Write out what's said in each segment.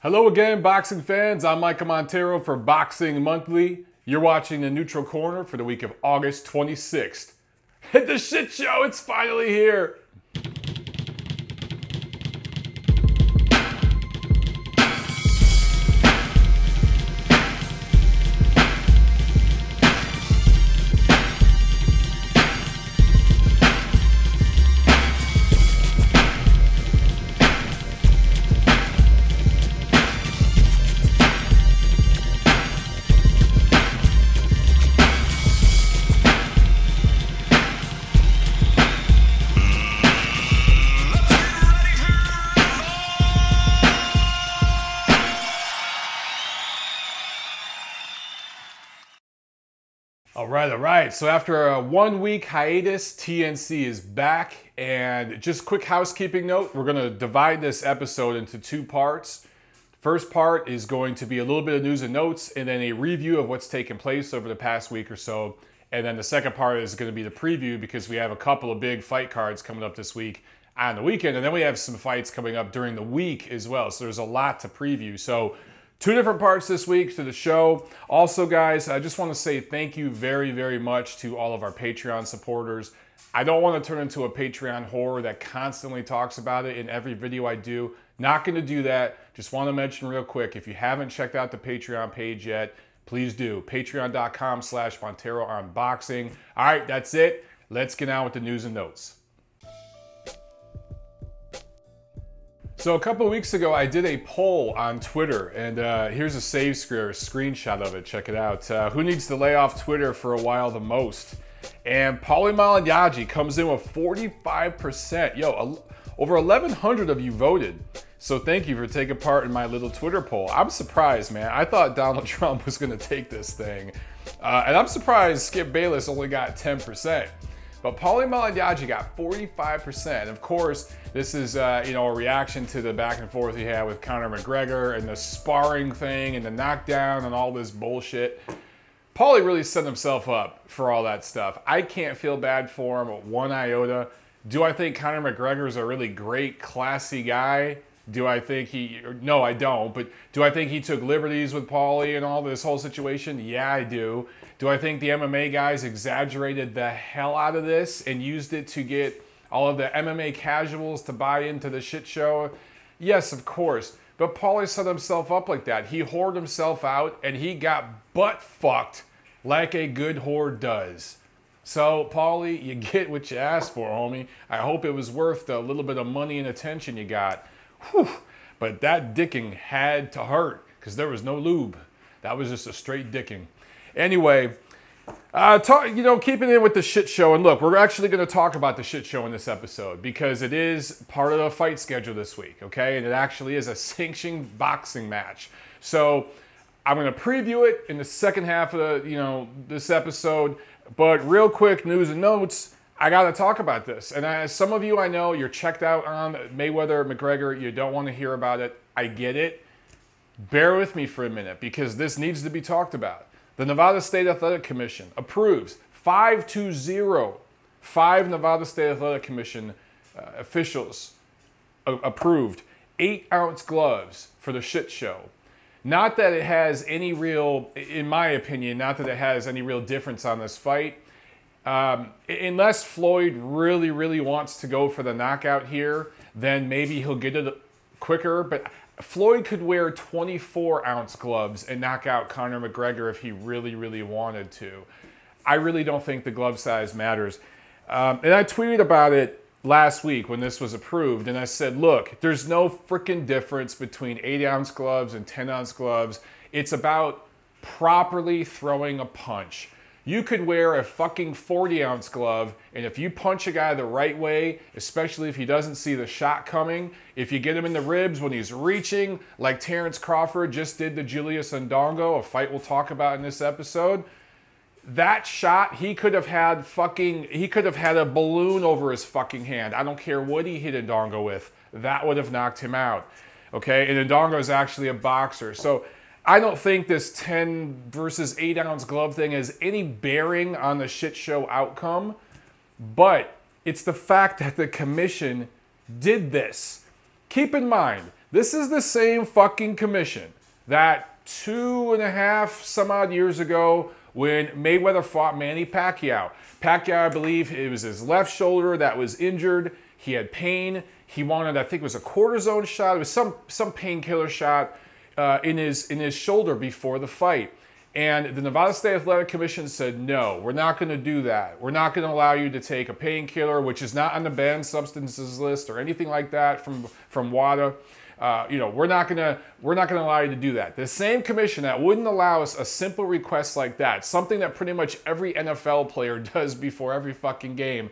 Hello again, boxing fans. I'm Michael Montero for Boxing Monthly. You're watching the Neutral Corner for the week of August 26th. Hit the shit show, it's finally here. All right. So after a 1 week hiatus, TNC is back. And just quick housekeeping note, we're going to divide this episode into two parts. First part is going to be a little bit of news and notes and then a review of what's taken place over the past week or so. And then the second part is going to be the preview because we have a couple of big fight cards coming up this week on the weekend. And then we have some fights coming up during the week as well. So there's a lot to preview. So two different parts this week to the show. Also, guys, I just want to say thank you very, very much to all of our Patreon supporters. I don't want to turn into a Patreon whore that constantly talks about it in every video I do. Not going to do that. Just want to mention real quick, if you haven't checked out the Patreon page yet, please do. Patreon.com/Montero on boxing. All right, that's it. Let's get on with the news and notes. So a couple of weeks ago, I did a poll on Twitter, and here's a save screenshot of it. Check it out. Who needs to lay off Twitter for a while the most? And Paulie Malignaggi comes in with 45%. Yo, over 1,100 of you voted. So thank you for taking part in my little Twitter poll. I'm surprised, man. I thought Donald Trump was going to take this thing. And I'm surprised Skip Bayless only got 10%. But Paulie Malignaggi got 45%. Of course, this is a reaction to the back and forth he had with Conor McGregor and the sparring thing and the knockdown and all this bullshit. Paulie really set himself up for all that stuff. I can't feel bad for him one iota. Do I think Conor McGregor is a really great, classy guy? Do I think no, I don't, but do I think he took liberties with Paulie and all this whole situation? Yeah, I do. Do I think the MMA guys exaggerated the hell out of this and used it to get all of the MMA casuals to buy into the shit show? Yes, of course. But Paulie set himself up like that. He whored himself out and he got butt fucked like a good whore does. So, Paulie, you get what you asked for, homie. I hope it was worth the little bit of money and attention you got. Whew. But that dicking had to hurt because there was no lube. That was just a straight dicking. Anyway, keeping in with the shit show. And look, we're actually going to talk about the shit show in this episode because it is part of the fight schedule this week, okay? And it actually is a sanctioned boxing match. So I'm going to preview it in the second half of this episode. But real quick, news and notes. I got to talk about this. And as some of you I know, you're checked out on Mayweather-McGregor. You don't want to hear about it. I get it. Bear with me for a minute because this needs to be talked about. The Nevada State Athletic Commission approves 5-0. 5 Nevada State Athletic Commission officials approved 8-ounce gloves for the shit show. Not that it has any real, in my opinion, not that it has any real difference on this fight. Unless Floyd really, really wants to go for the knockout here, then maybe he'll get it quicker. But Floyd could wear 24-ounce gloves and knock out Conor McGregor if he really, really wanted to. I really don't think the glove size matters. And I tweeted about it last week when this was approved, and I said, look, there's no freaking difference between 8-ounce gloves and 10-ounce gloves. It's about properly throwing a punch. You could wear a fucking 40-ounce glove, and if you punch a guy the right way, especially if he doesn't see the shot coming, if you get him in the ribs when he's reaching, like Terence Crawford just did to Julius Indongo, a fight we'll talk about in this episode, that shot, he could have had a balloon over his fucking hand. I don't care what he hit Indongo with. That would have knocked him out. Okay? And Indongo is actually a boxer. So I don't think this 10 versus 8-ounce glove thing has any bearing on the shit show outcome. But it's the fact that the commission did this. Keep in mind, This is the same fucking commission that 2.5 some odd years ago when Mayweather fought Manny Pacquiao. Pacquiao, I believe it was his left shoulder that was injured. He had pain. He wanted, I think it was a cortisone shot. It was some painkiller shot in his shoulder before the fight. And the Nevada State Athletic Commission said, no, we're not going to do that. We're not going to allow you to take a painkiller, which is not on the banned substances list or anything like that from WADA. We're not going to allow you to do that. The same commission that wouldn't allow us a simple request like that, something that pretty much every NFL player does before every fucking game.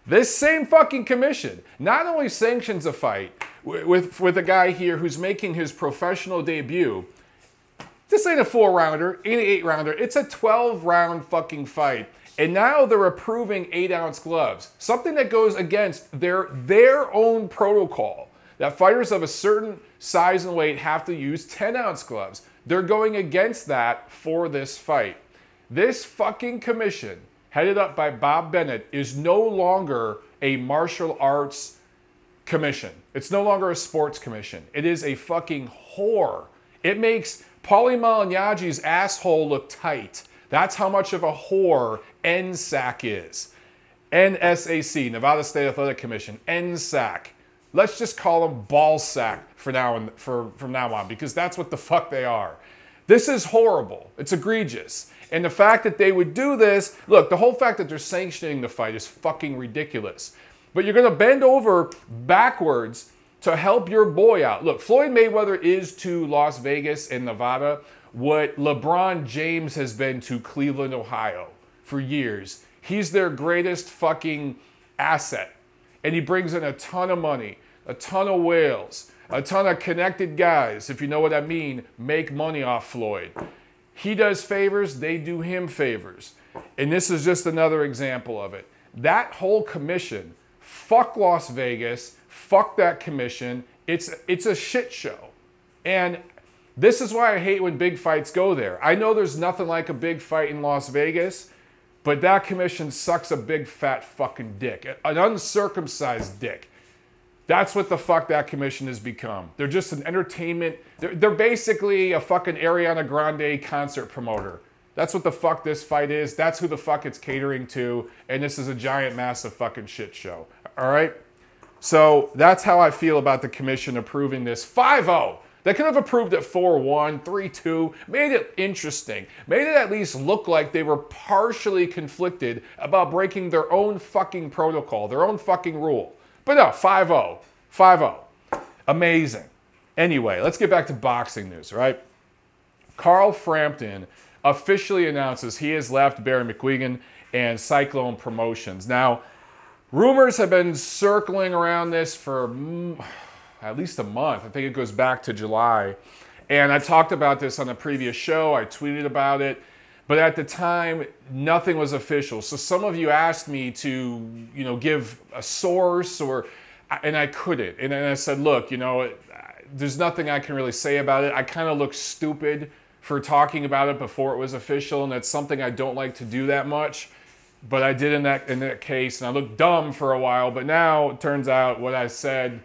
This same fucking commission not only sanctions a fight with a guy here who's making his professional debut. This ain't a 4-rounder, ain't an 8-rounder. It's a 12-round fucking fight. And now they're approving 8-ounce gloves. Something that goes against their own protocol. That fighters of a certain size and weight have to use 10-ounce gloves. They're going against that for this fight. This fucking commission, headed up by Bob Bennett, is no longer a martial arts commission. It's no longer a sports commission. It is a fucking whore. It makes Paulie Malignaggi's asshole look tight. That's how much of a whore NSAC is. NSAC, Nevada State Athletic Commission, NSAC. Let's just call them ball sack from now on, because that's what the fuck they are. This is horrible. It's egregious. And the fact that they would do this, look, the whole fact that they're sanctioning the fight is fucking ridiculous. But you're going to bend over backwards to help your boy out. Look, Floyd Mayweather is to Las Vegas and Nevada what LeBron James has been to Cleveland, Ohio for years. He's their greatest fucking asset. And he brings in a ton of money, a ton of whales, a ton of connected guys, if you know what I mean, make money off Floyd. He does favors, they do him favors. And this is just another example of it. That whole commission, fuck Las Vegas, fuck that commission. It's a shit show. And this is why I hate when big fights go there. I know there's nothing like a big fight in Las Vegas, but that commission sucks a big fat fucking dick. An uncircumcised dick. That's what the fuck that commission has become. They're just an entertainment. They're basically a fucking Ariana Grande concert promoter. That's what the fuck this fight is. That's who the fuck it's catering to. And this is a giant, massive fucking shit show. All right? So that's how I feel about the commission approving this 5-0. They could have approved it 4-1, 3-2, made it interesting, made it at least look like they were partially conflicted about breaking their own fucking protocol, their own fucking rule. But no, 5-0, 5-0. Amazing. Anyway, let's get back to boxing news, right? Carl Frampton officially announces he has left Barry McGuigan and Cyclone Promotions. Now, rumors have been circling around this for at least a month. I think it goes back to July. And I talked about this on a previous show. I tweeted about it. But at the time, nothing was official. So some of you asked me to, give a source, and I couldn't. And I said, look, there's nothing I can really say about it. I kind of look stupid for talking about it before it was official, and that's something I don't like to do that much. But I did in that case, and I looked dumb for a while. But now it turns out what I said,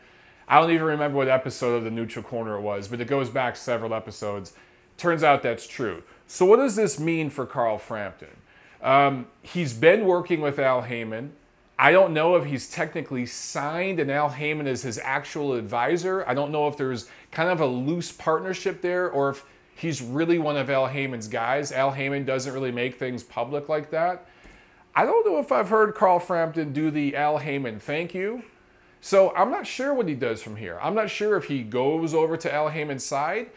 I don't even remember what episode of the Neutral Corner it was, but it goes back several episodes. Turns out that's true. So what does this mean for Carl Frampton? He's been working with Al Haymon. I don't know if he's technically signed and Al Haymon is his actual advisor. I don't know if there's kind of a loose partnership there or if he's really one of Al Haymon's guys. Al Haymon doesn't really make things public like that. I don't know if I've heard Carl Frampton do the Al Haymon thank you. So I'm not sure what he does from here. I'm not sure if he goes over to Al Haymon's side.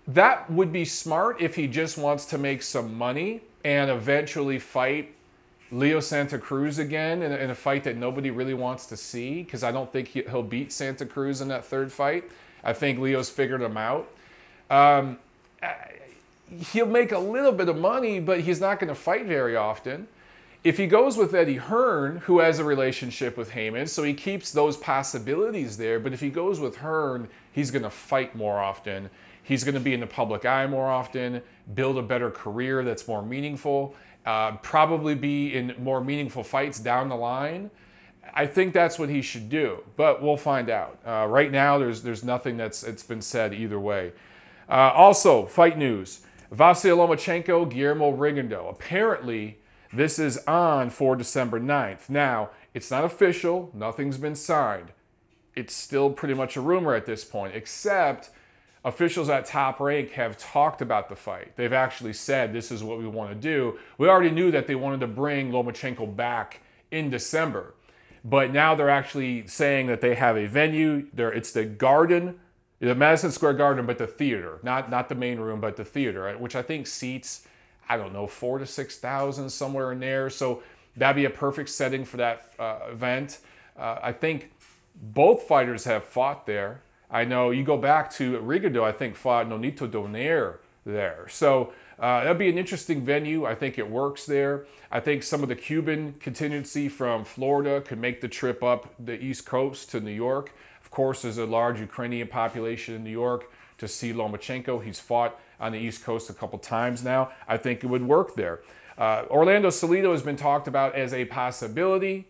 That would be smart if he just wants to make some money and eventually fight Leo Santa Cruz again in a fight that nobody really wants to see, because I don't think he'll beat Santa Cruz in that third fight. I think Leo's figured him out. He'll make a little bit of money, but he's not going to fight very often. If he goes with Eddie Hearn, who has a relationship with Haymon, so he keeps those possibilities there, but if he goes with Hearn, he's going to fight more often. He's going to be in the public eye more often, build a better career that's more meaningful, probably be in more meaningful fights down the line. I think that's what he should do, but we'll find out. Right now, there's nothing it's been said either way. Also, fight news. Vasyl Lomachenko, Guillermo-Rigondeaux. Apparently, this is on for December 9th. Now, it's not official. Nothing's been signed. It's still pretty much a rumor at this point, except officials at Top Rank have talked about the fight. They've actually said this is what we want to do. We already knew that they wanted to bring Lomachenko back in December, but now they're actually saying that they have a venue. It's the Garden, the Madison Square Garden, but the theater, not the main room, but the theater, which I think seats, I don't know, 4,000 to 6,000, somewhere in there. So that'd be a perfect setting for that event. I think both fighters have fought there. I know you go back to Rigondeaux, I think fought Nonito Donaire there. So that'd be an interesting venue. I think it works there. I think some of the Cuban contingency from Florida could make the trip up the East Coast to New York. Of course, there's a large Ukrainian population in New York to see Lomachenko. He's fought on the East Coast a couple times now. I think it would work there. Orlando Salido has been talked about as a possibility.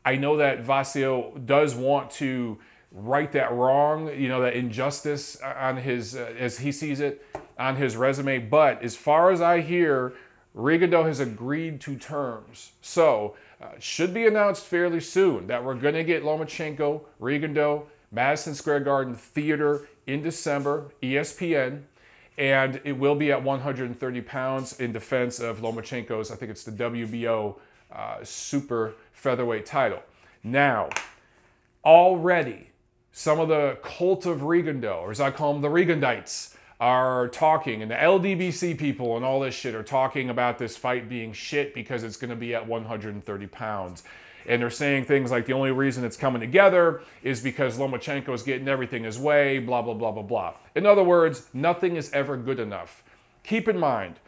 I know that Vasyl does want to right that wrong, that injustice on his, as he sees it, on his resume. But as far as I hear, Rigondeaux has agreed to terms. So it should be announced fairly soon that we're going to get Lomachenko, Rigondeaux, Madison Square Garden Theater in December, ESPN, and it will be at 130 pounds in defense of Lomachenko's, I think it's the WBO super featherweight title. Now, already, some of the cult of Rigondeaux, or as I call them, the Rigondites, are talking, and the LDBC people and all this shit are talking about this fight being shit because it's going to be at 130 pounds. And they're saying things like the only reason it's coming together is because Lomachenko is getting everything his way, blah, blah, blah, blah, blah. In other words, nothing is ever good enough. Keep in mind,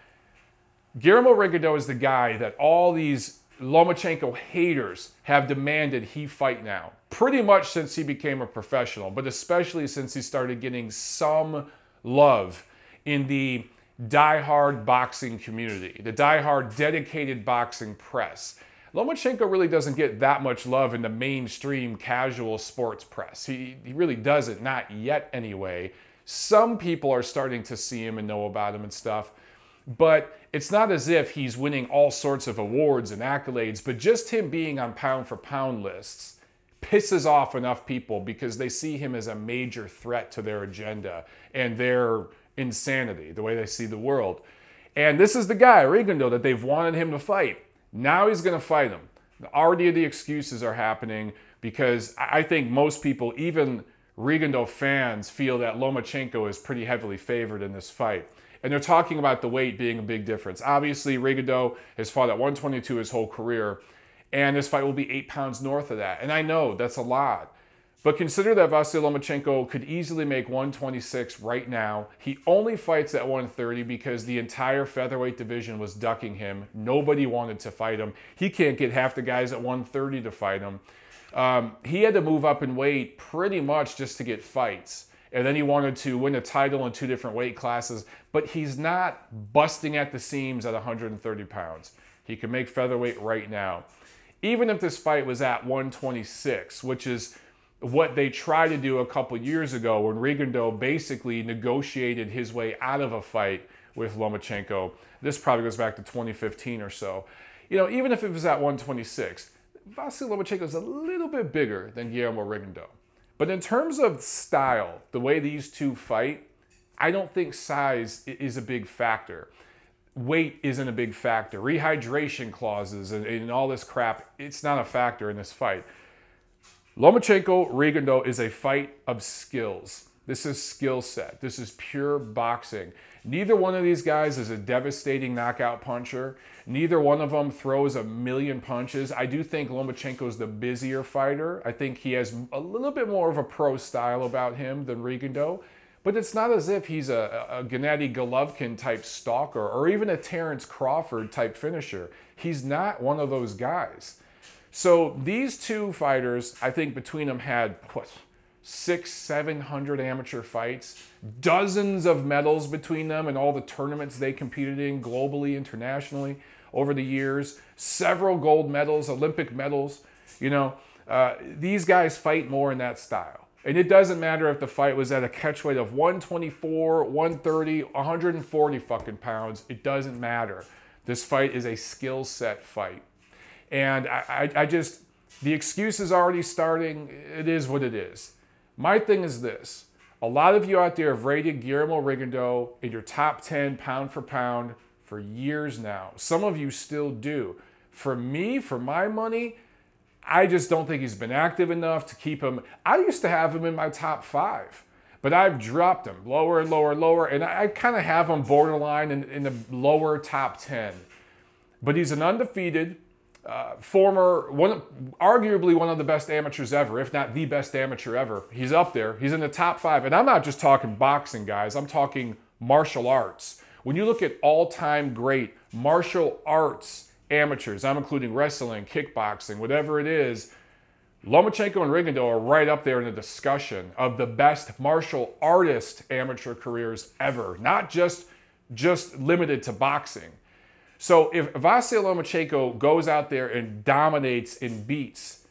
Guillermo Rigondeaux is the guy that all these Lomachenko haters have demanded he fight now. Pretty much since he became a professional, but especially since he started getting some love in the diehard boxing community, the diehard dedicated boxing press. Lomachenko really doesn't get that much love in the mainstream casual sports press. He really doesn't, not yet anyway. Some people are starting to see him and know about him and stuff, but it's not as if he's winning all sorts of awards and accolades, but just him being on pound for pound lists pisses off enough people because they see him as a major threat to their agenda and their insanity, the way they see the world. And this is the guy, Rigondeaux, that they've wanted him to fight. Now he's going to fight him. Already the excuses are happening because I think most people, even Rigondeaux fans, feel that Lomachenko is pretty heavily favored in this fight. And they're talking about the weight being a big difference. Obviously, Rigondeaux has fought at 122 his whole career, and this fight will be 8 pounds north of that. And I know that's a lot. But consider that Vasyl Lomachenko could easily make 126 right now. He only fights at 130 because the entire featherweight division was ducking him. Nobody wanted to fight him. He can't get half the guys at 130 to fight him. He had to move up in weight pretty much just to get fights. And then he wanted to win a title in 2 different weight classes. But he's not busting at the seams at 130 pounds. He can make featherweight right now. Even if this fight was at 126, which is what they tried to do a couple years ago when Rigondeaux basically negotiated his way out of a fight with Lomachenko. This probably goes back to 2015 or so. Even if it was at 126, Vasyl Lomachenko is a little bit bigger than Guillermo Rigondeaux. But in terms of style, the way these two fight, I don't think size is a big factor. Weight isn't a big factor. Rehydration clauses and all this crap, it's not a factor in this fight. Lomachenko-Rigondeaux is a fight of skills. This is skill set. This is pure boxing. Neither one of these guys is a devastating knockout puncher. Neither one of them throws a million punches. I do think Lomachenko's the busier fighter. I think he has a little bit more of a pro style about him than Rigondeaux. But it's not as if he's a Gennady Golovkin type stalker or even a Terence Crawford type finisher. He's not one of those guys. So these two fighters, I think between them had, 600-700 amateur fights, dozens of medals between them and all the tournaments they competed in globally, internationally over the years, several gold medals, Olympic medals, These guys fight more in that style. And it doesn't matter if the fight was at a catch weight of 124, 130, 140 fucking pounds. It doesn't matter. This fight is a skill set fight. And I just, the excuse is already starting. It is what it is. My thing is this. A lot of you out there have rated Guillermo Rigondeaux in your top 10 pound for pound for years now. Some of you still do. For me, for my money, I just don't think he's been active enough to keep him. I used to have him in my top 5, but I've dropped him lower and lower and lower, and I kind of have him borderline in the lower top 10. But he's an undefeated, arguably one of the best amateurs ever, if not the best amateur ever. He's up there. He's in the top 5. And I'm not just talking boxing, guys. I'm talking martial arts. When you look at all-time great martial arts amateurs, I'm including wrestling, kickboxing, whatever it is, Lomachenko and Rigondeaux are right up there in the discussion of the best martial artist amateur careers ever, not just limited to boxing. So if Vasyl Lomachenko goes out there and dominates and beats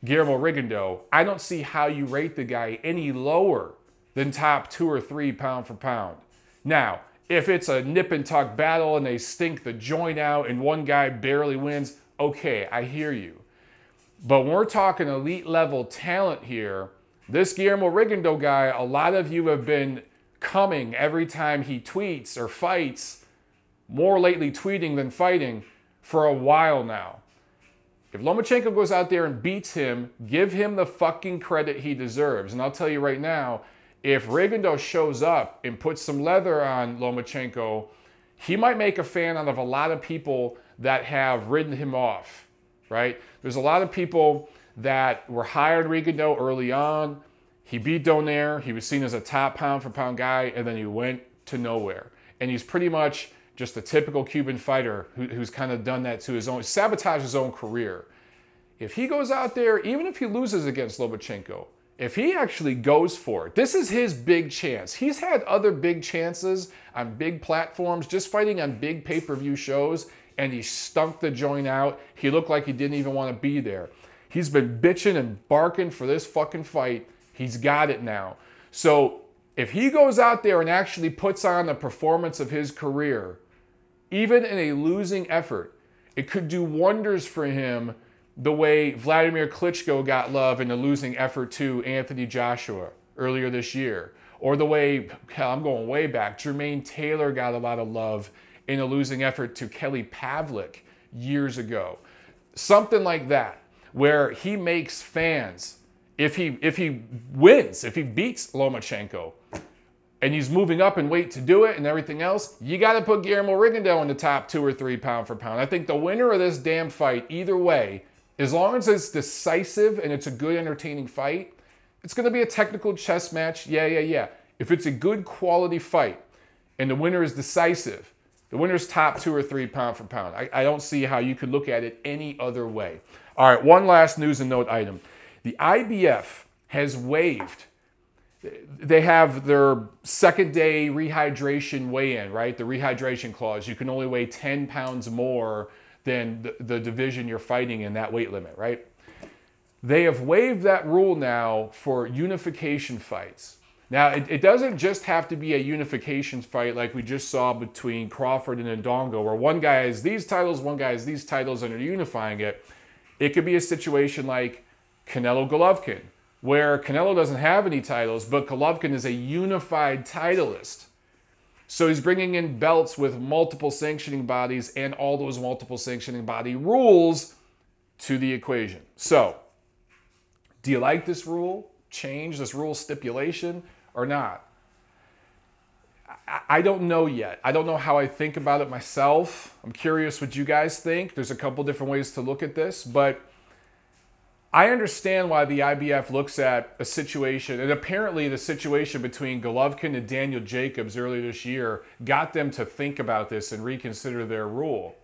Guillermo Rigondeaux, I don't see how you rate the guy any lower than top 2 or 3 pound for pound. Now, if it's a nip and tuck battle and they stink the joint out and one guy barely wins, okay, I hear you. But when we're talking elite level talent here, this Guillermo Rigondeaux guy, a lot of you have been coming every time he tweets or fights, more lately tweeting than fighting, for a while now. If Lomachenko goes out there and beats him, give him the fucking credit he deserves. And I'll tell you right now, if Rigondeaux shows up and puts some leather on Lomachenko, he might make a fan out of a lot of people that have ridden him off, right? There's a lot of people that were higher than Rigondeaux early on. He beat Donaire. He was seen as a top pound for pound guy, and then he went to nowhere. And he's pretty much just a typical Cuban fighter who's kind of done that to his own, sabotage his own career. If he goes out there, even if he loses against Lomachenko, if he actually goes for it, this is his big chance. He's had other big chances on big platforms, just fighting on big pay-per-view shows, and he stunk the joint out. He looked like he didn't even want to be there. He's been bitching and barking for this fucking fight. He's got it now. So if he goes out there and actually puts on the performance of his career, even in a losing effort, it could do wonders for him the way Vladimir Klitschko got love in a losing effort to Anthony Joshua earlier this year. Or the way, hell, I'm going way back, Jermaine Taylor got a lot of love in a losing effort to Kelly Pavlik years ago. Something like that, where he makes fans, if he wins, if he beats Lomachenko, and he's moving up in weight to do it and everything else, you got to put Guillermo Rigondeaux in the top 2 or 3 pound for pound. I think the winner of this damn fight, either way, as long as it's decisive and it's a good, entertaining fight, it's going to be a technical chess match. Yeah. If it's a good quality fight and the winner is decisive, the winner's top 2 or 3 pound for pound. I don't see how you could look at it any other way. All right, one last news and note item. The IBF has waived. They have their second day rehydration weigh-in, right? The rehydration clause. You can only weigh 10 pounds more than the division you're fighting in, that weight limit, right? They have waived that rule now for unification fights. Now, it doesn't just have to be a unification fight like we just saw between Crawford and Indongo, where one guy has these titles, one guy has these titles, and they're unifying it. It could be a situation like Canelo-Golovkin, where Canelo doesn't have any titles, but Golovkin is a unified titleist. So he's bringing in belts with multiple sanctioning bodies and all those multiple sanctioning body rules to the equation. So, do you like this rule change, this rule stipulation, or not? I don't know yet. I don't know how I think about it myself. I'm curious what you guys think. There's a couple different ways to look at this, but I understand why the IBF looks at a situation, and apparently the situation between Golovkin and Daniel Jacobs earlier this year got them to think about this and reconsider their rule.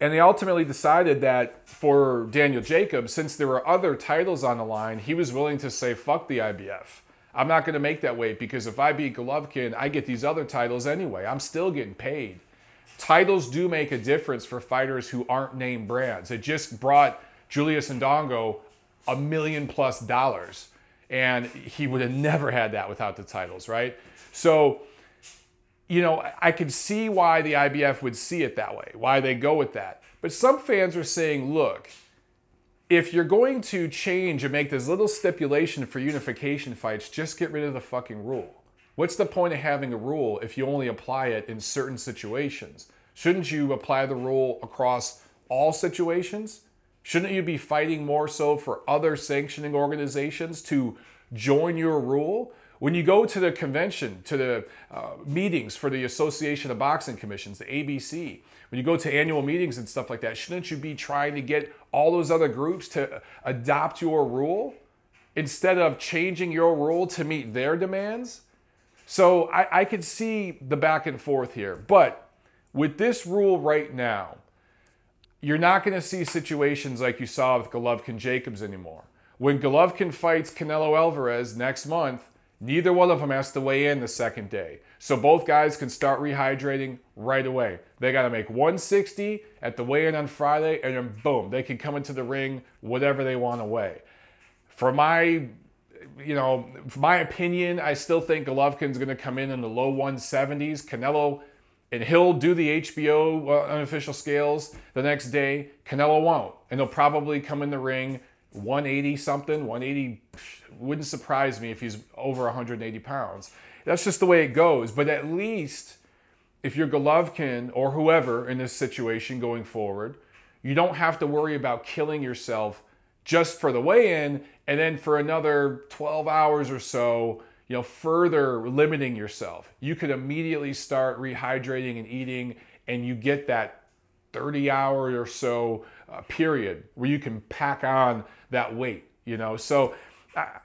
And they ultimately decided that for Daniel Jacobs, since there were other titles on the line, he was willing to say, fuck the IBF. I'm not going to make that weight because if I beat Golovkin, I get these other titles anyway. I'm still getting paid. Titles do make a difference for fighters who aren't name brands. It just brought Julius Indongo $1 million plus. And he would have never had that without the titles, right? So, you know, I could see why the IBF would see it that way, why they go with that. But some fans are saying, look, if you're going to change and make this little stipulation for unification fights, just get rid of the fucking rule. What's the point of having a rule if you only apply it in certain situations? Shouldn't you apply the rule across all situations? Shouldn't you be fighting more so for other sanctioning organizations to join your rule? When you go to the convention, to the meetings for the Association of Boxing Commissions, the ABC, when you go to annual meetings and stuff like that, shouldn't you be trying to get all those other groups to adopt your rule instead of changing your rule to meet their demands? So I could see the back and forth here. But with this rule right now, you're not going to see situations like you saw with Golovkin-Jacobs anymore. When Golovkin fights Canelo Alvarez next month, neither one of them has to weigh in the second day. So both guys can start rehydrating right away. They got to make 160 at the weigh-in on Friday, and then boom, they can come into the ring whatever they want to weigh. For my opinion, I still think Golovkin's going to come in the low 170s. Canelo, and he'll do the HBO unofficial scales the next day. Canelo won't. And he'll probably come in the ring 180 something, 180. Wouldn't surprise me if he's over 180 pounds. That's just the way it goes. But at least if you're Golovkin or whoever in this situation going forward, you don't have to worry about killing yourself just for the weigh-in and then for another 12 hours or so, you know, further limiting yourself. You could immediately start rehydrating and eating, and you get that 30-hour or so period where you can pack on that weight, you know. So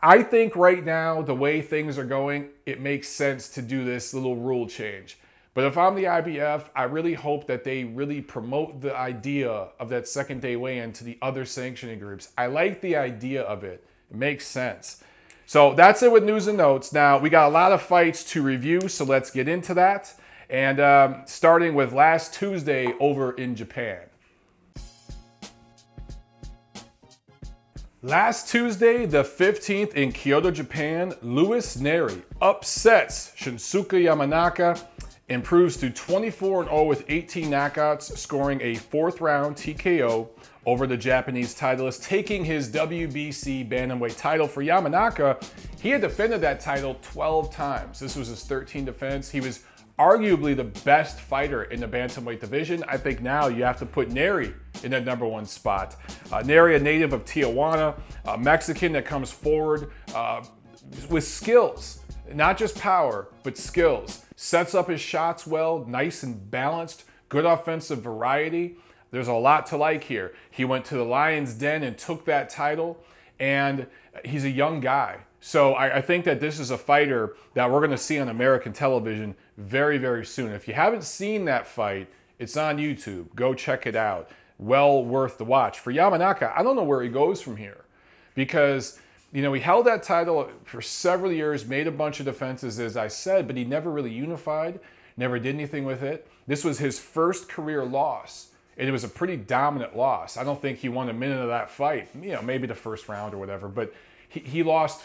I think right now, the way things are going, it makes sense to do this little rule change. But if I'm the IBF, I really hope that they really promote the idea of that second day weigh-in to the other sanctioning groups. I like the idea of it. It makes sense. So that's it with news and notes. Now, we got a lot of fights to review, so let's get into that. And starting with last Tuesday over in Japan. Last Tuesday, the 15th in Kyoto, Japan, Luis Nery upsets Shinsuke Yamanaka, improves to 24-0 with 18 knockouts, scoring a 4th round TKO over the Japanese titleist, taking his WBC bantamweight title. For Yamanaka, he had defended that title 12 times. This was his 13th defense. He was arguably the best fighter in the bantamweight division. I think now you have to put Nery in that #1 spot. Nery, a native of Tijuana, a Mexican that comes forward with skills, not just power, but skills. Sets up his shots well, nice and balanced, good offensive variety. There's a lot to like here. He went to the Lion's Den and took that title, and he's a young guy. So I think that this is a fighter that we're going to see on American television very, very soon. If you haven't seen that fight, it's on YouTube. Go check it out. Well worth the watch. For Yamanaka, I don't know where he goes from here because, you know, he held that title for several years, made a bunch of defenses, as I said, but he never really unified, never did anything with it. This was his first career loss, and it was a pretty dominant loss. I don't think he won a minute of that fight, you know, maybe the first round or whatever, but he lost,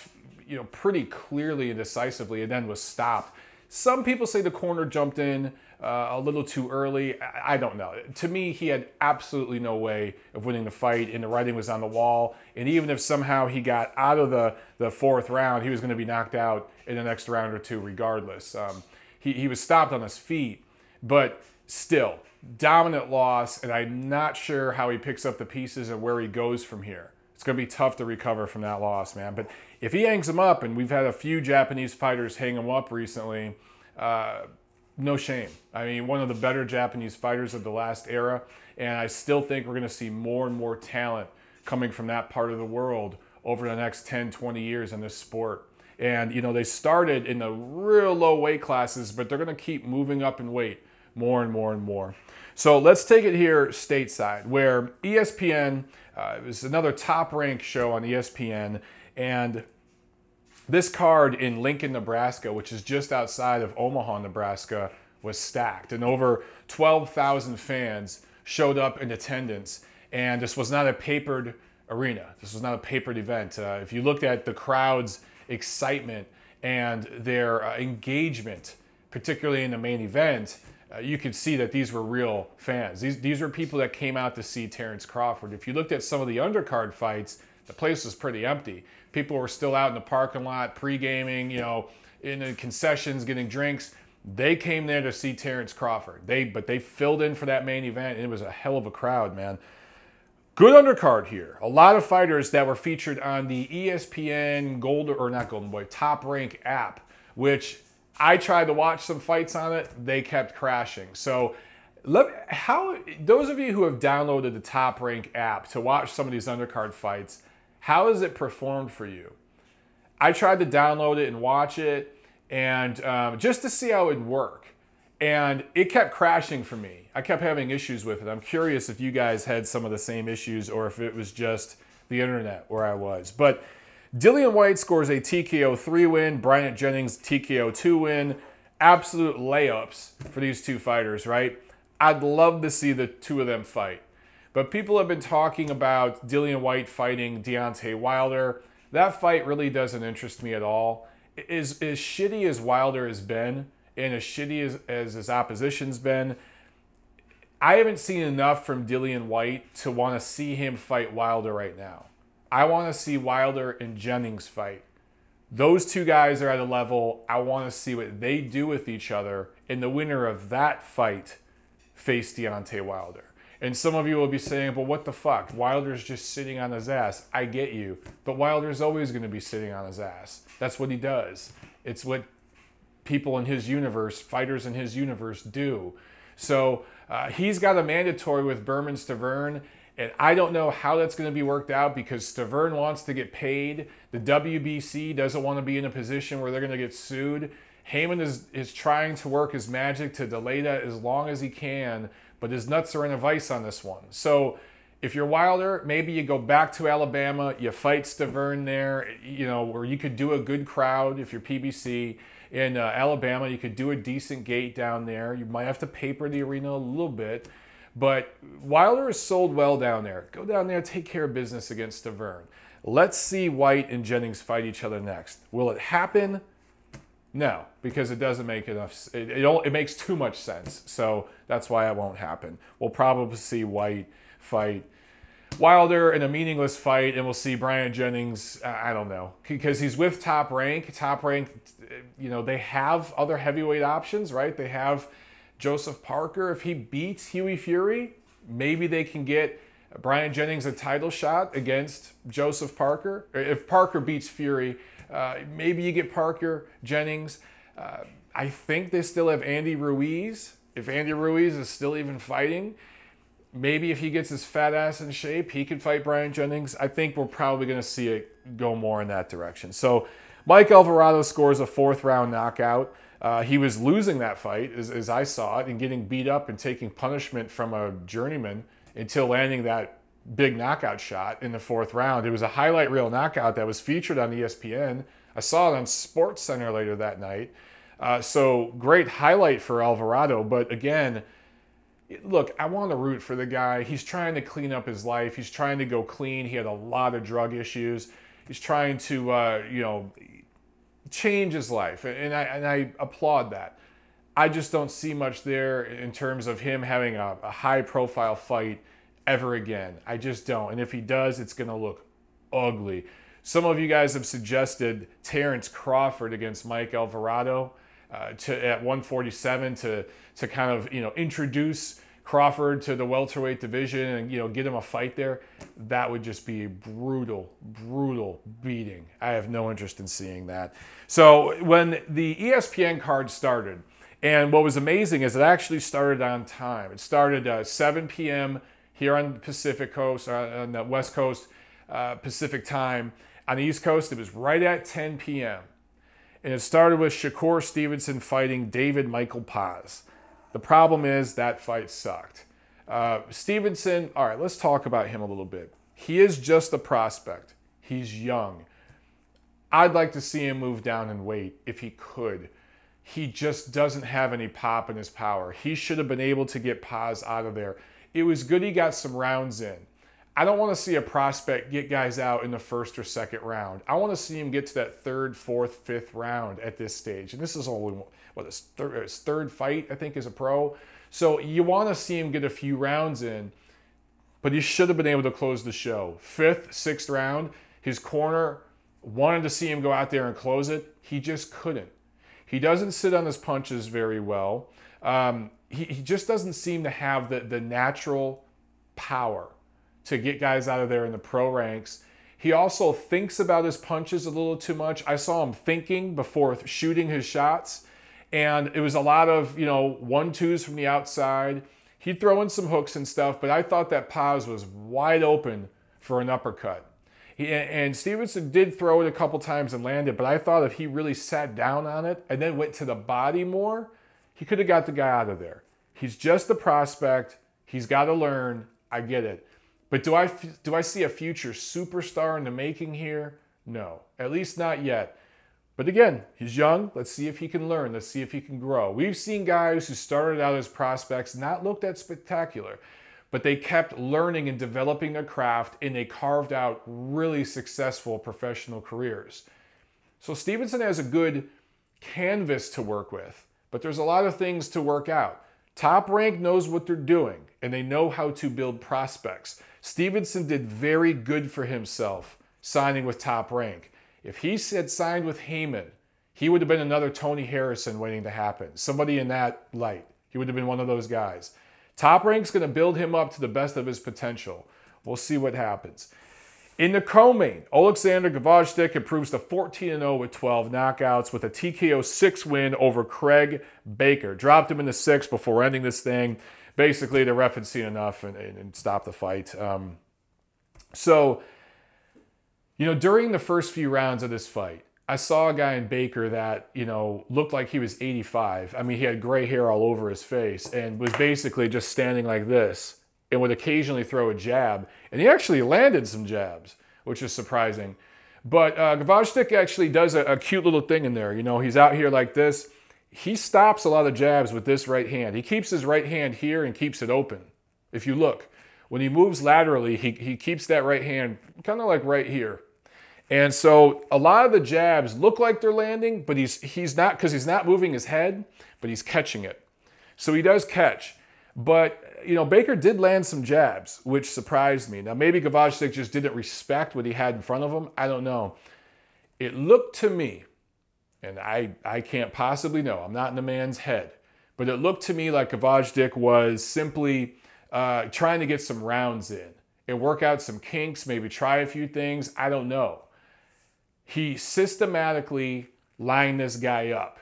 you know, pretty clearly and decisively, and then was stopped. Some people say the corner jumped in a little too early. I don't know. To me, he had absolutely no way of winning the fight, and the writing was on the wall. And even if somehow he got out of the 4th round, he was going to be knocked out in the next round or two regardless. He was stopped on his feet, but still, dominant loss, and I'm not sure how he picks up the pieces and where he goes from here. It's going to be tough to recover from that loss, man. But if he hangs him up, and we've had a few Japanese fighters hang him up recently, no shame. I mean, one of the better Japanese fighters of the last era, and I still think we're going to see more and more talent coming from that part of the world over the next 10, 20 years in this sport. And, you know, they started in the real low weight classes, but they're going to keep moving up in weight more and more and more. So let's take it here stateside, where ESPN, it was another top-ranked show on ESPN, and this card in Lincoln, Nebraska, which is just outside of Omaha, Nebraska, was stacked. And over 12,000 fans showed up in attendance. And this was not a papered arena. This was not a papered event. If you looked at the crowd's excitement and their engagement, particularly in the main event, you could see that these were real fans. These were people that came out to see Terence Crawford. If you looked at some of the undercard fights, the place was pretty empty. People were still out in the parking lot, pre-gaming, you know, in the concessions, getting drinks. They came there to see Terence Crawford. But they filled in for that main event, and it was a hell of a crowd, man. Good undercard here. A lot of fighters that were featured on the ESPN Top Rank app, which I tried to watch some fights on it. They kept crashing. So those of you who have downloaded the Top Rank app to watch some of these undercard fights, how has it performed for you? I tried to download it and watch it, and just to see how it would work. And it kept crashing for me. I kept having issues with it. I'm curious if you guys had some of the same issues or if it was just the internet where I was. But DIllian Whyte scores a TKO 3 win, Bryant Jennings TKO 2 win. Absolute layups for these two fighters, right? I'd love to see the two of them fight. But people have been talking about DIllian Whyte fighting Deontay Wilder. That fight really doesn't interest me at all. As shitty as Wilder has been, and as shitty as his opposition's been, I haven't seen enough from DIllian Whyte to want to see him fight Wilder right now. I want to see Wilder and Jennings fight. Those two guys are at a level I want to see what they do with each other, and the winner of that fight face Deontay Wilder. And some of you will be saying, but what the fuck? Wilder's just sitting on his ass. I get you. But Wilder's always going to be sitting on his ass. That's what he does. It's what people in his universe, fighters in his universe do. So he's got a mandatory with Berman Stavern, and I don't know how that's going to be worked out because Stavern wants to get paid. The WBC doesn't want to be in a position where they're going to get sued. Heyman is trying to work his magic to delay that as long as he can, but his nuts are in a vice on this one. So if you're Wilder, maybe you go back to Alabama, you fight Stavern there, you know, where you could do a good crowd if you're PBC. In Alabama, you could do a decent gate down there. You might have to paper the arena a little bit. But Wilder is sold well down there. Go down there, take care of business against Stavern. Let's see Whyte and Jennings fight each other next. Will it happen? No, because it doesn't make enough. It makes too much sense. So that's why it won't happen. We'll probably see Whyte fight Wilder in a meaningless fight, and we'll see Bryant Jennings, I don't know, because he's with Top Rank. Top Rank, you know, they have other heavyweight options, right? They have Joseph Parker. If he beats Hughie Fury, maybe they can get Bryant Jennings a title shot against Joseph Parker. If Parker beats Fury, maybe you get Parker, Jennings. I think they still have Andy Ruiz. If Andy Ruiz is still even fighting, maybe if he gets his fat ass in shape, he could fight Bryant Jennings. I think we're probably going to see it go more in that direction. So Mike Alvarado scores a 4th round knockout. He was losing that fight, as I saw it, and getting beat up and taking punishment from a journeyman until landing that big knockout shot in the 4th round. It was a highlight reel knockout that was featured on ESPN. I saw it on SportsCenter later that night. So great highlight for Alvarado. But again, look, I want to root for the guy. He's trying to clean up his life. He's trying to go clean. He had a lot of drug issues. He's trying to, you know, change his life. And I applaud that. I just don't see much there in terms of him having a high-profile fight ever again. I just don't. And if he does, it's going to look ugly. Some of you guys have suggested Terence Crawford against Mike Alvarado at 147 to kind of, you know, introduce Crawford to the welterweight division and, you know, get him a fight there. That would just be a brutal, brutal beating. I have no interest in seeing that. So when the ESPN card started, and what was amazing is it actually started on time. It started 7 p.m. here on the Pacific Coast, on the West Coast Pacific time. On the East Coast, it was right at 10 p.m. And it started with Shakur Stevenson fighting David Michael Paz. The problem is that fight sucked. Stevenson, all right, let's talk about him a little bit. He is just a prospect. He's young. I'd like to see him move down in weight if he could. He just doesn't have any pop in his power. He should have been able to get Paz out of there. It was good he got some rounds in. I don't want to see a prospect get guys out in the first or second round. I want to see him get to that third, fourth, fifth round at this stage. And this is only, his third fight, I think, as a pro. So you want to see him get a few rounds in, but he should have been able to close the show. Fifth, sixth round, his corner wanted to see him go out there and close it. He just couldn't. He doesn't sit on his punches very well. He just doesn't seem to have the natural power to get guys out of there in the pro ranks. He also thinks about his punches a little too much. I saw him thinking before shooting his shots, and it was a lot of, 1-2s from the outside. He'd throw in some hooks and stuff, but I thought that Paz was wide open for an uppercut. And Stevenson did throw it a couple times and landed, but I thought if he really sat down on it and then went to the body more, he could have got the guy out of there. He's just a prospect. He's got to learn. I get it. But do I see a future superstar in the making here? No, at least not yet. But again, he's young. Let's see if he can learn. Let's see if he can grow. We've seen guys who started out as prospects not look that spectacular, but they kept learning and developing their craft, and they carved out really successful professional careers. So Stevenson has a good canvas to work with, but there's a lot of things to work out. Top Rank knows what they're doing, and they know how to build prospects. Stevenson did very good for himself signing with Top Rank. If he had signed with Heyman, he would have been another Tony Harrison waiting to happen. Somebody in that light. He would have been one of those guys. Top Rank's going to build him up to the best of his potential. We'll see what happens. In the co-main, Oleksandr Gvozdyk improves to 14-0 with 12 knockouts with a TKO 6 win over Craig Baker. Dropped him in the 6th before ending this thing. Basically, the ref had seen enough and stopped the fight. During the first few rounds of this fight, I saw a guy in Baker that, looked like he was 85. I mean, he had gray hair all over his face and was basically just standing like this and would occasionally throw a jab. And he actually landed some jabs, which is surprising. But Gvozdyk actually does a cute little thing in there. He's out here like this. He stops a lot of jabs with this right hand. He keeps his right hand here and keeps it open. If you look, when he moves laterally, he keeps that right hand kind of like right here. And so a lot of the jabs look like they're landing, but he's not, because he's not moving his head, but he's catching it. So he does catch. But, Baker did land some jabs, which surprised me. Now, maybe Gvozdyk just didn't respect what he had in front of him. I don't know. It looked to me, and I can't possibly know. I'm not in the man's head. But it looked to me like Gvozdyk was simply trying to get some rounds in and work out some kinks, maybe try a few things. I don't know. He systematically lined this guy up.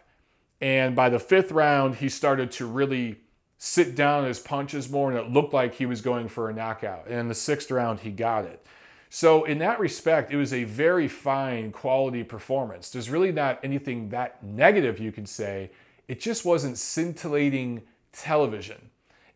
And by the 5th round, he started to really sit down on his punches more, and it looked like he was going for a knockout. And in the 6th round, he got it. So in that respect, it was a very fine quality performance. There's really not anything that negative you could say. It just wasn't scintillating television.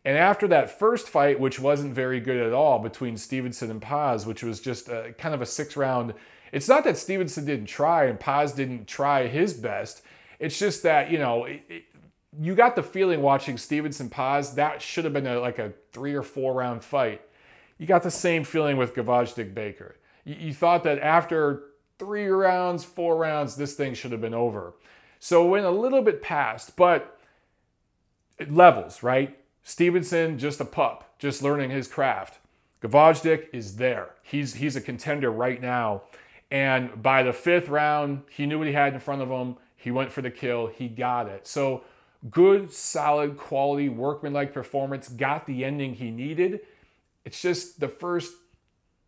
And after that first fight, which wasn't very good at all between Stevenson and Paz, which was just kind of a 6-round, it's not that Stevenson didn't try and Paz didn't try his best. It's just that, you got the feeling watching Stevenson-Paz, that should have been like a 3 or 4 round fight. You got the same feeling with Gvozdyk-Baker. You thought that after 3 rounds, 4 rounds, this thing should have been over. So it went a little bit past, but it levels, right? Stevenson, just a pup, just learning his craft. Gvozdyk is there. He's a contender right now. And by the 5th round, he knew what he had in front of him. He went for the kill. He got it. So good, solid, quality, workmanlike performance. Got the ending he needed. It's just the first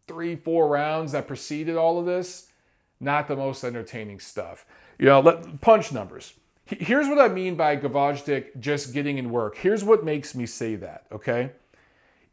3-4 rounds that preceded all of this, not the most entertaining stuff. Punch numbers. Here's what I mean by Gvozdyk just getting in work. Here's what makes me say that, okay?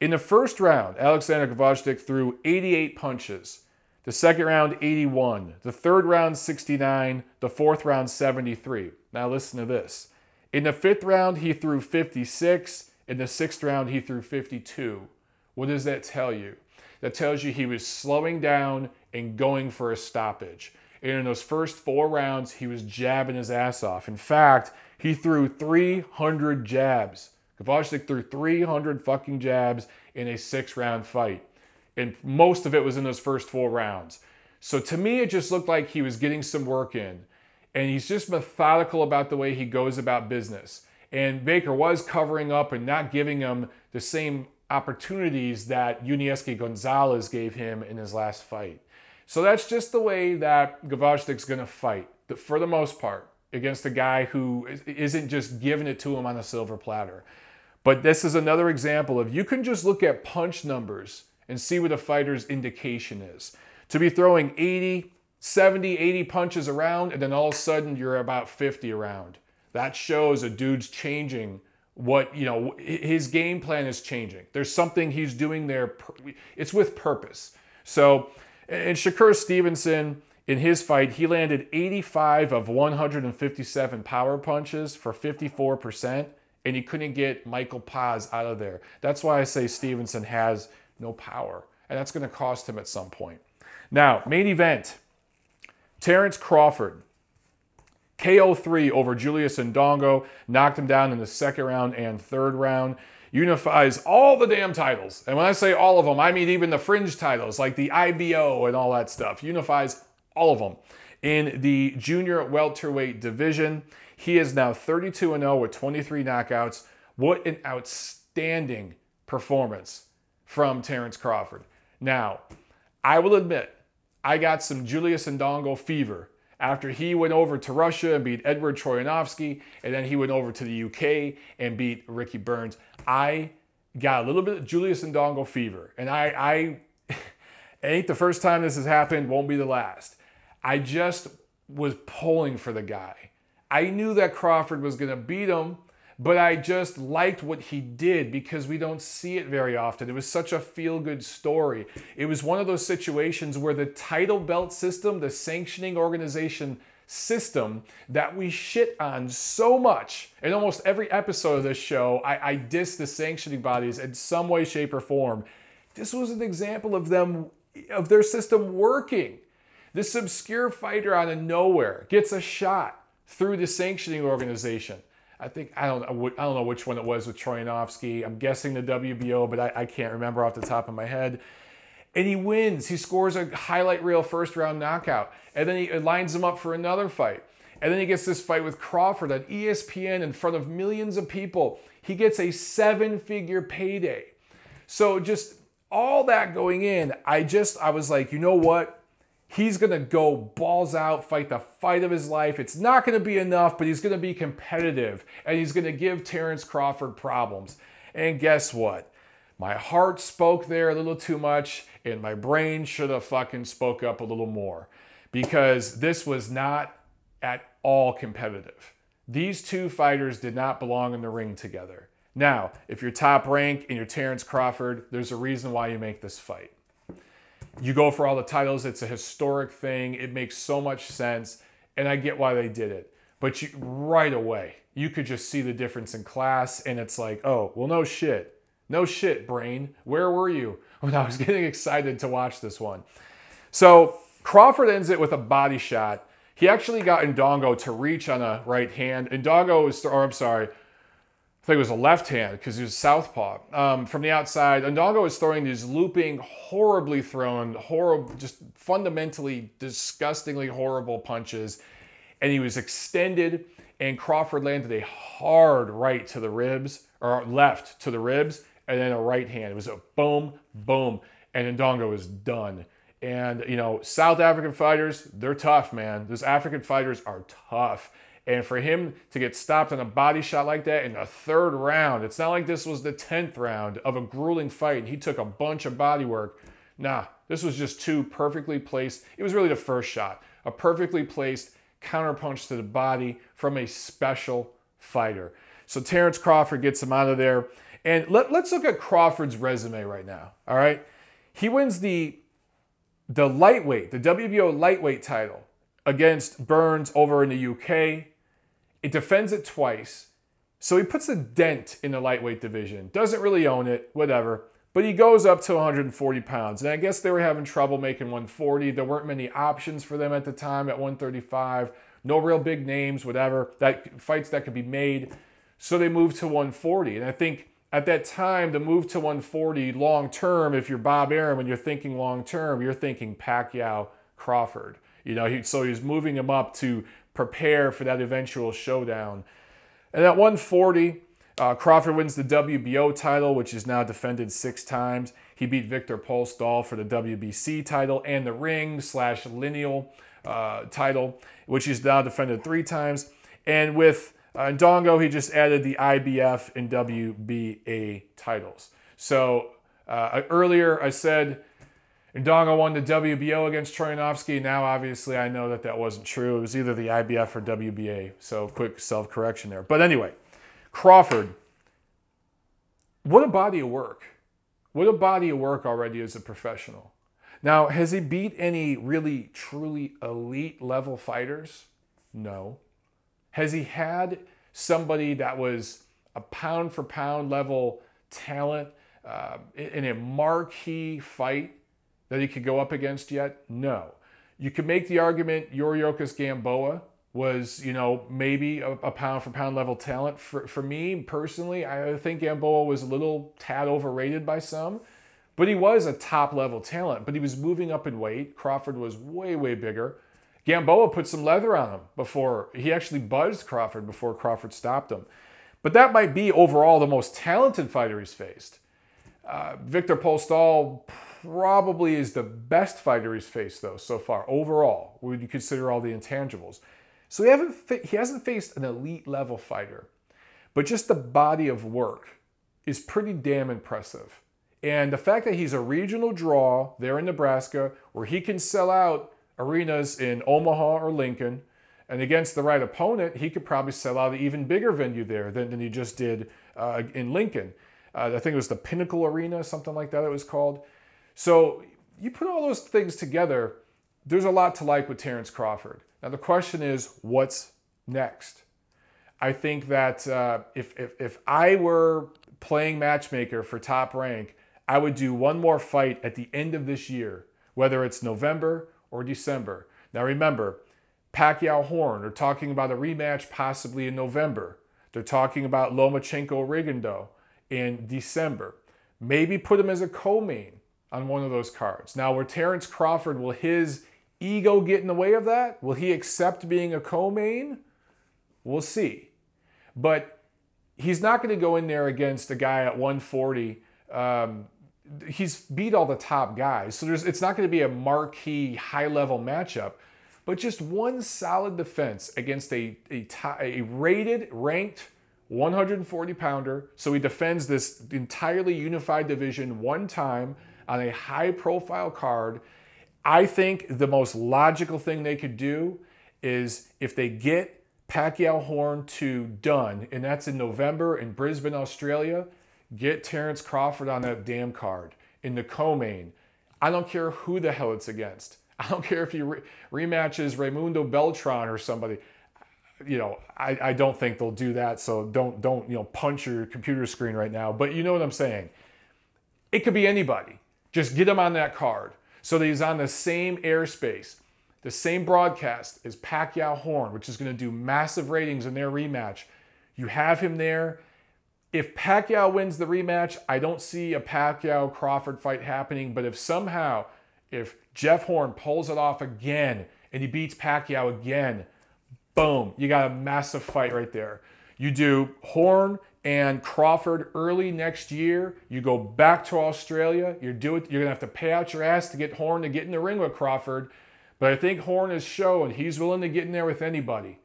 In the first round, Oleksandr Gvozdyk threw 88 punches. The 2nd round, 81. The 3rd round, 69. The 4th round, 73. Now listen to this. In the 5th round, he threw 56. In the 6th round, he threw 52. What does that tell you? That tells you he was slowing down and going for a stoppage. And in those first 4 rounds, he was jabbing his ass off. In fact, he threw 300 jabs. Gvozdyk threw 300 fucking jabs in a 6-round fight. And most of it was in those first 4 rounds. So to me, it just looked like he was getting some work in. And he's just methodical about the way he goes about business. And Baker was covering up and not giving him the same opportunities that Yunieski Gonzalez gave him in his last fight. So that's just the way that Gvozdyk's going to fight, for the most part, against a guy who isn't just giving it to him on a silver platter. But this is another example of, you can just look at punch numbers and see what a fighter's indication is. To be throwing 80, 70, 80 punches around, and then all of a sudden you're about 50 around. That shows a dude's changing what, his game plan is changing. There's something he's doing there. It's with purpose. So, and Shakur Stevenson, in his fight, he landed 85 of 157 power punches for 54%, and he couldn't get Michael Paz out of there. That's why I say Stevenson has no power, and that's going to cost him at some point. Now, main event, Terence Crawford. KO3 over Julius Indongo, knocked him down in the 2nd round and 3rd round. Unifies all the damn titles. And when I say all of them, I mean even the fringe titles like the IBO and all that stuff. Unifies all of them. In the junior welterweight division, he is now 32-0 with 23 knockouts. What an outstanding performance from Terence Crawford. Now, I will admit, I got some Julius Indongo fever after he went over to Russia and beat Edward Troyanovsky, and then he went over to the UK and beat Ricky Burns. I got a little bit of Julius Indongo fever, and I it ain't the first time this has happened, won't be the last. I just was pulling for the guy. I knew that Crawford was going to beat him, but I just liked what he did because we don't see it very often. It was such a feel-good story. It was one of those situations where the title belt system, the sanctioning organization system that we shit on so much. In almost every episode of this show, I diss the sanctioning bodies in some way, shape, or form. This was an example of their system working. This obscure fighter out of nowhere gets a shot through the sanctioning organization. I don't know which one it was with Troyanovsky. I'm guessing the WBO, but I can't remember off the top of my head. And he wins. He scores a highlight reel 1st round knockout. And then he lines him up for another fight. And then he gets this fight with Crawford on ESPN in front of millions of people. He gets a 7-figure payday. So just all that going in, I was like, you know what? He's going to go balls out, fight the fight of his life. It's not going to be enough, but he's going to be competitive. And he's going to give Terence Crawford problems. And guess what? My heart spoke there a little too much, and my brain should have fucking spoke up a little more. Because this was not at all competitive. These two fighters did not belong in the ring together. Now, if you're top rank and you're Terence Crawford, there's a reason why you make this fight. You go for all the titles. It's a historic thing. It makes so much sense, and I get why they did it. But right away, you could just see the difference in class, and it's like, oh, well, no shit. No shit, brain. Where were you when I was getting excited to watch this one? So Crawford ends it with a body shot. He actually got Indongo to reach on a right hand. Indongo was, or I'm sorry, I think it was a left hand because he was southpaw. From the outside, Indongo was throwing these looping, horribly thrown, just fundamentally, disgustingly horrible punches. And he was extended, and Crawford landed a hard right to the ribs, or left to the ribs, and then a right hand. It was a boom, boom, and Indongo was done. And, South African fighters, they're tough, man. Those African fighters are tough. And for him to get stopped on a body shot like that in the 3rd round, it's not like this was the 10th round of a grueling fight and he took a bunch of body work. Nah, this was just 2 perfectly placed. It was really the first shot. A perfectly placed counterpunch to the body from a special fighter. So Terence Crawford gets him out of there. And let's look at Crawford's resume right now, all right? He wins the lightweight, the WBO lightweight title against Burns over in the UK. It defends it twice. So he puts a dent in the lightweight division. Doesn't really own it, whatever. But he goes up to 140 pounds. And I guess they were having trouble making 140. There weren't many options for them at the time at 135. No real big names, whatever. Fights that could be made. So they moved to 140. And I think At that time, the move to 140 long term, if you're Bob Arum, when you're thinking long term, you're thinking Pacquiao, Crawford. You know, so he's moving him up to prepare for that eventual showdown. And at 140, Crawford wins the WBO title, which is now defended 6 times. He beat Viktor Postol for the WBC title and the ring/lineal title, which he's now defended 3 times. And with Indongo, he just added the IBF and WBA titles. So earlier I said Indongo won the WBO against Troyanovsky. Now, obviously, I know that that wasn't true. It was either the IBF or WBA. So quick self-correction there. But anyway, Crawford, what a body of work. What a body of work already as a professional. Now, has he beat any really, truly elite level fighters? No. Has he had somebody that was a pound for pound level talent in a marquee fight that he could go up against yet? No. You could make the argument Yuriorkis Gamboa was, you know, maybe a pound for pound level talent. For me, personally, I think Gamboa was a little tad overrated by some, but he was a top level talent, but he was moving up in weight. Crawford was way, way bigger. Gamboa put some leather on him before, he actually buzzed Crawford before Crawford stopped him. But that might be overall the most talented fighter he's faced. Viktor Postol probably is the best fighter he's faced, though, so far, overall, when you consider all the intangibles. So he hasn't faced an elite level fighter, but just the body of work is pretty damn impressive. And the fact that he's a regional draw there in Nebraska, where he can sell out arenas in Omaha or Lincoln, and against the right opponent, he could probably sell out an even bigger venue there than he just did in Lincoln. I think it was the Pinnacle Arena, something like that it was called. So you put all those things together, there's a lot to like with Terence Crawford. Now the question is, what's next? I think that if I were playing matchmaker for Top Rank, I would do one more fight at the end of this year, whether it's November or December. Now remember, Pacquiao-Horn are talking about a rematch possibly in November. They're talking about Lomachenko-Rigondeaux in December. Maybe put him as a co-main on one of those cards. Now, where Terence Crawford, will his ego get in the way of that? Will he accept being a co-main? We'll see. But he's not going to go in there against a guy at 140. He's beat all the top guys. So it's not going to be a marquee, high-level matchup. But just one solid defense against a rated, ranked 140-pounder. So he defends this entirely unified division one time on a high-profile card. I think the most logical thing they could do is if they get Pacquiao-Horn to done, and that's in November in Brisbane, Australia, get Terence Crawford on that damn card in the co-main. I don't care who the hell it's against. I don't care if he rematches Raimundo Beltran or somebody. You know, I don't think they'll do that, so don't you know, punch your computer screen right now. But you know what I'm saying. It could be anybody. Just get him on that card so that he's on the same airspace, the same broadcast as Pacquiao-Horn, which is going to do massive ratings in their rematch. You have him there. If Pacquiao wins the rematch, I don't see a Pacquiao-Crawford fight happening. But if somehow, if Jeff Horn pulls it off again and he beats Pacquiao again, boom, you got a massive fight right there. You do Horn and Crawford early next year. You go back to Australia. You're going to have to pay out your ass to get Horn to get in the ring with Crawford. But I think Horn has shown he's willing to get in there with anybody.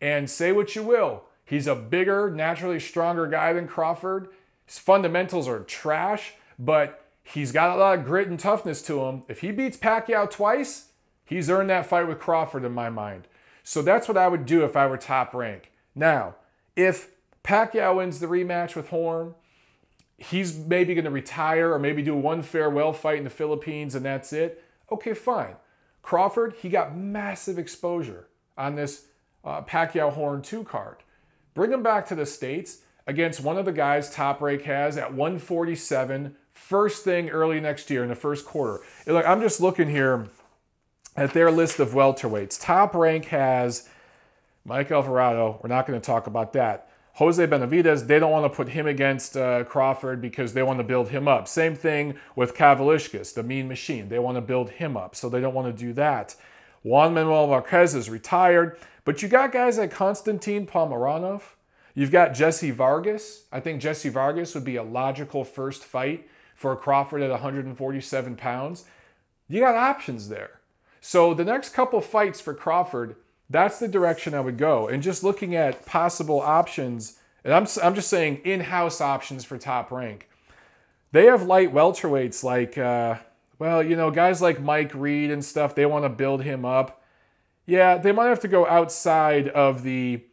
And say what you will, he's a bigger, naturally stronger guy than Crawford. His fundamentals are trash, but he's got a lot of grit and toughness to him. If he beats Pacquiao twice, he's earned that fight with Crawford in my mind. So that's what I would do if I were Top Rank. Now, if Pacquiao wins the rematch with Horn, he's maybe going to retire or maybe do one farewell fight in the Philippines and that's it. Okay, fine. Crawford, he got massive exposure on this Pacquiao-Horn 2 card. Bring him back to the States against one of the guys Top Rank has at 147, first thing early next year in the first quarter. Look, I'm just looking here at their list of welterweights. Top Rank has Mike Alvarado. We're not going to talk about that. Jose Benavidez, they don't want to put him against Crawford because they want to build him up. Same thing with Kavaliauskas, the Mean Machine. They want to build him up, so they don't want to do that. Juan Manuel Marquez is retired, but you got guys like Konstantin Pomeranov. You've got Jesse Vargas. I think Jesse Vargas would be a logical first fight for Crawford at 147 pounds. You got options there. So the next couple fights for Crawford, that's the direction I would go. And just looking at possible options, and I'm just saying in-house options for Top Rank. They have light welterweights like, well, you know, guys like Mike Reed and stuff, they want to build him up. Yeah, they might have to go outside of the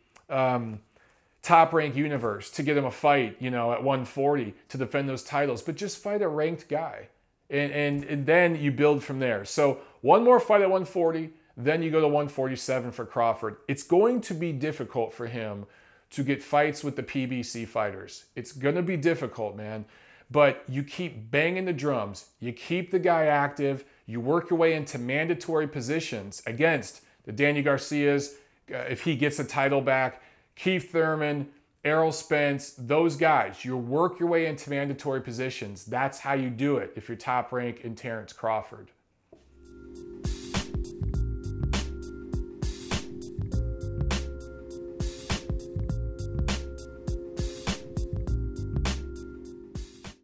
Top Rank universe to get him a fight, you know, at 140 to defend those titles. But just fight a ranked guy. And then you build from there. So one more fight at 140, then you go to 147 for Crawford. It's going to be difficult for him to get fights with the PBC fighters. It's going to be difficult, man. But you keep banging the drums. You keep the guy active. You work your way into mandatory positions against the Danny Garcias, if he gets a title back, Keith Thurman, Errol Spence, those guys. You work your way into mandatory positions. That's how you do it if you're Top Rank and Terence Crawford.